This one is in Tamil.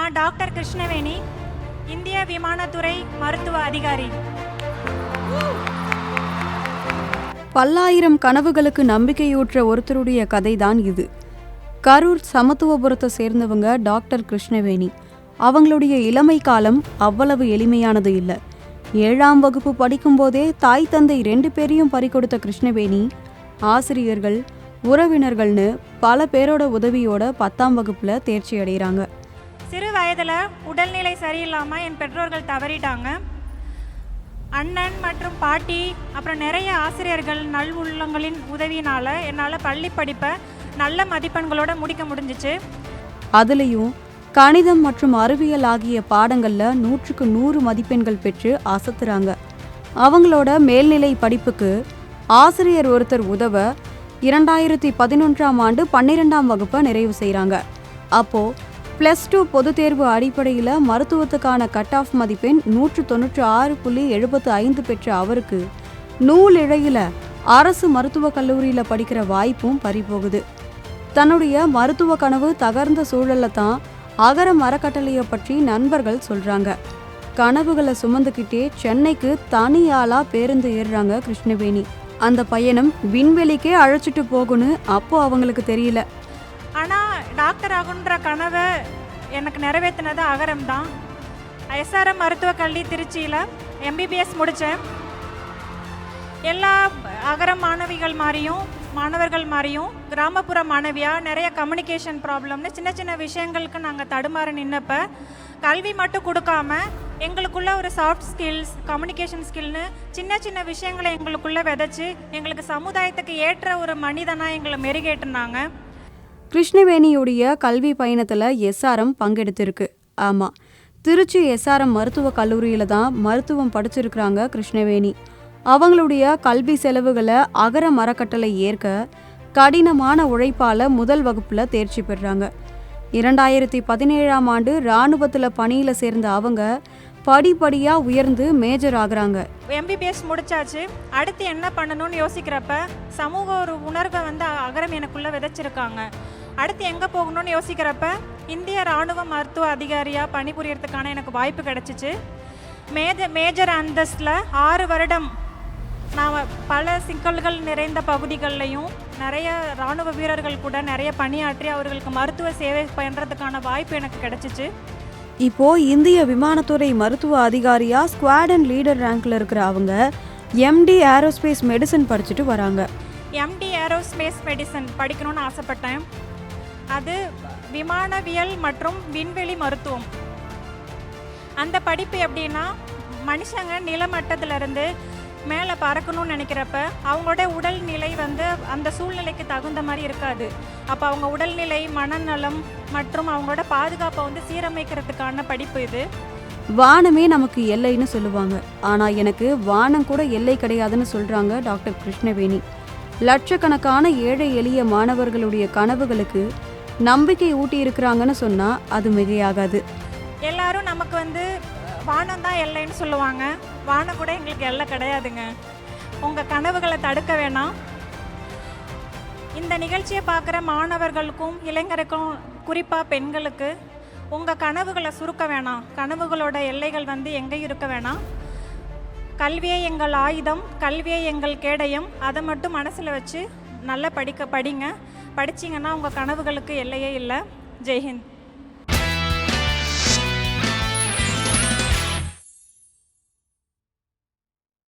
நான் டாக்டர் கிருஷ்ணவேணி, இந்திய விமானத்துறை மருத்துவ அதிகாரி. பல்லாயிரம் கனவுகளுக்கு நம்பிக்கையூற்ற ஒருத்தருடைய கதைதான் இது. கரூர் சமத்துவபுரத்தை சேர்ந்தவங்க டாக்டர் கிருஷ்ணவேணி. அவங்களுடைய இளமை காலம் அவ்வளவு எளிமையானது இல்லை. 7ஆம் வகுப்பு படிக்கும்போதே தாய் தந்தை 2 பேரையும் பறிகொடுத்த கிருஷ்ணவேணி ஆசிரியர்கள், உறவினர்கள்னு பல பேரோட உதவியோட 10ஆம் வகுப்புல தேர்ச்சி அடைகிறாங்க. சிறு வயதில் உடல்நிலை சரியில்லாமல் என் பெற்றோர்கள் தவறிட்டாங்க. அண்ணன் மற்றும் பாட்டி அப்புறம் நிறைய ஆசிரியர்கள் நல்வுள்ளங்களின் உதவியினால் என்னால் பள்ளி படிப்பை நல்ல மதிப்பெண்களோடு முடிக்க முடிஞ்சிச்சு. அதுலேயும் கணிதம் மற்றும் அறிவியல் ஆகிய பாடங்களில் 100க்கு 100 மதிப்பெண்கள் பெற்று அசத்துறாங்க. அவங்களோட மேல்நிலை படிப்புக்கு ஆசிரியர் ஒருத்தர் உதவ 2011ஆம் ஆண்டு 12ஆம் வகுப்பை நிறைவு செய்கிறாங்க. அப்போது +2 பொதுத் தேர்வு அடிப்படையில் மருத்துவத்துக்கான கட் ஆஃப் மதிப்பெண் 196.75 பெற்ற அவருக்கு நூலிழையில் அரசு மருத்துவக் கல்லூரியில் படிக்கிற வாய்ப்பும் பறிபோகுது. தன்னுடைய மருத்துவ கனவு தகர்ந்த சூழலில் தான் அகரம் அறக்கட்டளையை பற்றி நண்பர்கள் சொல்கிறாங்க. கனவுகளை சுமந்துக்கிட்டே சென்னைக்கு தனியாளாக பேருந்து ஏறுறாங்க கிருஷ்ணவேணி. அந்த பயணம் விண்வெளிக்கே அழைச்சிட்டு போகணும் அப்போ அவங்களுக்கு தெரியல. ஆனால் டாக்டர் ஆகுன்ற கனவை எனக்கு நிறைவேற்றினது அகரம் தான். SRM மருத்துவக் கல்வி திருச்சியில் MBBS முடித்தேன். எல்லா அகரம் மாணவர்கள் மாதிரியும் கிராமப்புற மாணவியாக நிறைய கம்யூனிகேஷன் ப்ராப்ளம்னு சின்ன சின்ன விஷயங்களுக்கு நாங்கள் தடுமாற நின்னப்ப கல்வி மட்டும் கொடுக்காம எங்களுக்குள்ள ஒரு சாஃப்ட் ஸ்கில்ஸ், கம்யூனிகேஷன் ஸ்கில்னு சின்ன சின்ன விஷயங்களை எங்களுக்குள்ளே விதைச்சி எங்களுக்கு சமுதாயத்துக்கு ஏற்ற ஒரு மனிதனாக எங்களை மெருகேற்றினாங்க. கிருஷ்ணவேணியுடைய கல்வி பயணத்தில் SRM பங்கெடுத்திருக்கு. ஆமாம், திருச்சி SRM மருத்துவக் கல்லூரியில் தான் மருத்துவம் படிச்சிருக்கிறாங்க கிருஷ்ணவேணி. அவங்களுடைய கல்வி செலவுகளை அகரம் அறக்கட்டளை ஏற்க கடினமான உழைப்பால் முதல் வகுப்பில் தேர்ச்சி பெறுறாங்க. 2017ஆம் ஆண்டு இராணுவத்தில் பணியில் சேர்ந்த அவங்க படிப்படியாக உயர்ந்து மேஜர் ஆகுறாங்க. MBBS முடிச்சாச்சு. அடுத்து என்ன பண்ணணும்னு யோசிக்கிறப்ப சமூக ஒரு உணர்வை அகரம் எனக்குள்ளே விதைச்சிருக்காங்க. அடுத்து எங்கே போகணும்னு யோசிக்கிறப்ப இந்திய இராணுவ மருத்துவ அதிகாரியாக பணிபுரியறதுக்கான எனக்கு வாய்ப்பு கிடச்சிச்சு. மேஜர் அந்தஸ்தில் 6 வருடம் நான் பல சிக்கல்கள் நிறைந்த பகுதிகள்லையும் நிறைய இராணுவ வீரர்கள் கூட நிறைய பணியாற்றி அவர்களுக்கு மருத்துவ சேவை பண்ணுறதுக்கான வாய்ப்பு எனக்கு கிடச்சிச்சு. இப்போ இந்திய விமானத்துறை மருத்துவ அதிகாரியா ஸ்குவாடன் லீடர் ரேங்க்ல இருக்கிற அவங்க MD ஏரோஸ்பேஸ் மெடிசன் படிச்சுட்டு வராங்க. MD ஏரோஸ்பேஸ் மெடிசன் படிக்கணும்னு ஆசைப்பட்டேன். அது விமானவியல் மற்றும் விண்வெளி மருத்துவம். அந்த படிப்பு எப்படின்னா, மனுஷங்க நிலமட்டத்திலிருந்து மேலே பறக்கணும்னு நினைக்கிறப்ப அவங்களோட உடல்நிலை அந்த சூழ்நிலைக்கு தகுந்த மாதிரி இருக்காது. அப்போ அவங்க உடல்நிலை, மனநலம் மற்றும் அவங்களோட பாதுகாப்பை சீரமைக்கிறதுக்கான படிப்பு இது. வானமே நமக்கு எல்லைன்னு சொல்லுவாங்க. ஆனால் எனக்கு வானம் கூட எல்லை கிடையாதுன்னு சொல்கிறாங்க டாக்டர் கிருஷ்ணவேணி. லட்சக்கணக்கான ஏழை எளிய மாணவர்களுடைய கனவுகளுக்கு நம்பிக்கை ஊட்டி இருக்கிறாங்கன்னு சொன்னால் அது மிகையாகாது. எல்லாரும் நமக்கு வானம் தான் எல்லைன்னு சொல்லுவாங்க. வானம் கூட எங்களுக்கு எல்லை கிடையாதுங்க. உங்கள் கனவுகளை தடுக்க வேணாம். இந்த நிகழ்ச்சியை பார்க்குற மாணவர்களுக்கும் இளைஞருக்கும், குறிப்பாக பெண்களுக்கு, உங்கள் கனவுகளை சுருக்க வேணாம். கனவுகளோட எல்லைகள் எங்கேயும் இருக்க வேணாம். கல்வியை எங்கள் ஆயுதம், கல்வியை எங்கள் கேடயம். அதை மட்டும் மனசில் வச்சு நல்லா படிங்க. படிச்சிங்கன்னா உங்கள் கனவுகளுக்கு எல்லையே இல்லை. ஜெய்ஹிந்த்.